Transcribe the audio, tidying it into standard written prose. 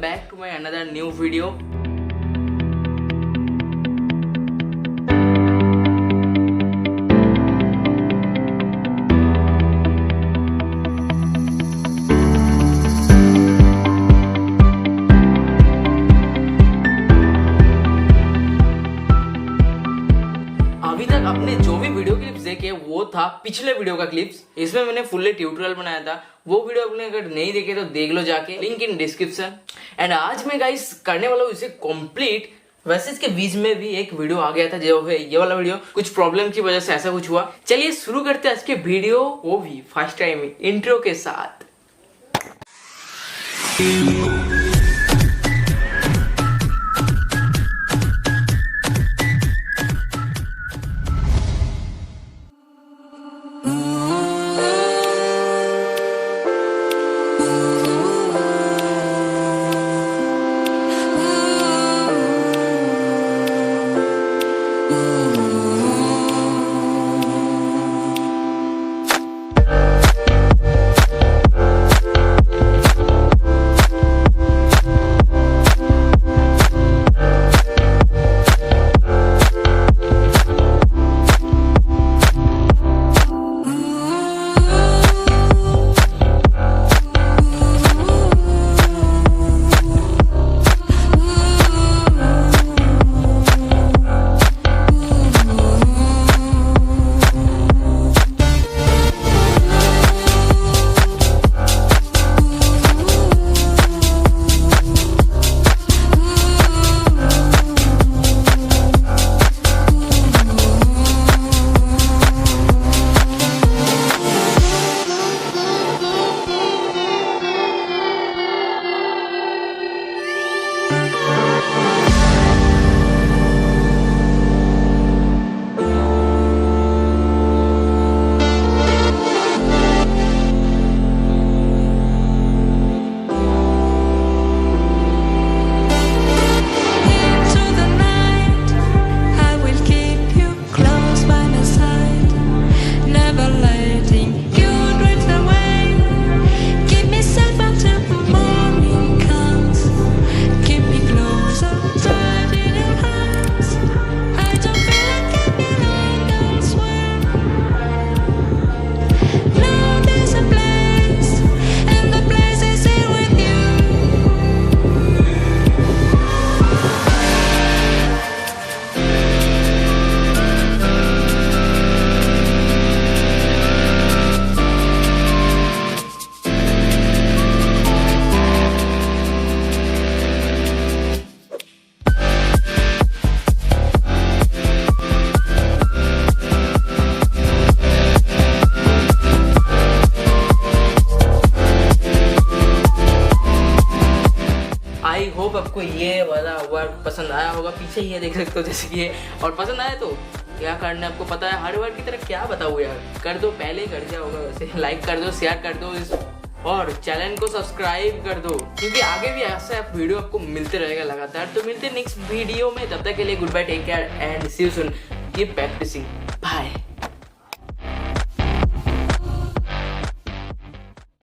Back to my another new video. अभी तक आपने जो भी वीडियो क्लिप्स देखे वो था पिछले वीडियो का क्लिप्स। इसमें मैंने फुल्ली ट्यूटोरियल बनाया था, वो वीडियो आपने अगर नहीं देखे तो देख लो जाके, लिंक इन डिस्क्रिप्शन। एंड आज मैं गाइस करने वाला हूँ इसे कंप्लीट। वैसे इसके बीच में भी एक वीडियो आ गया था जो है ये वाला वीडियो, कुछ प्रॉब्लम की वजह से ऐसा कुछ हुआ। चलिए शुरू करते हैं आज के वीडियो, वो भी फर्स्ट टाइम इंट्रो के साथ। आई होप आपको ये वाला वर्क पसंद आया होगा। पीछे ही है, देख सकते हो जैसे कि ये। और पसंद आया तो क्या करना है आपको पता है, हर वर्क की तरह क्या बताऊँ यार, कर दो, पहले ही कर दिया होगा वैसे। लाइक कर दो, शेयर कर दो और चैनल को सब्सक्राइब कर दो, क्योंकि आगे भी ऐसा वीडियो आपको मिलते रहेगा लगातार। तो मिलते हैं नेक्स्ट वीडियो में, तब तक के लिए goodbye, take care and see you soon, keep practising, bye.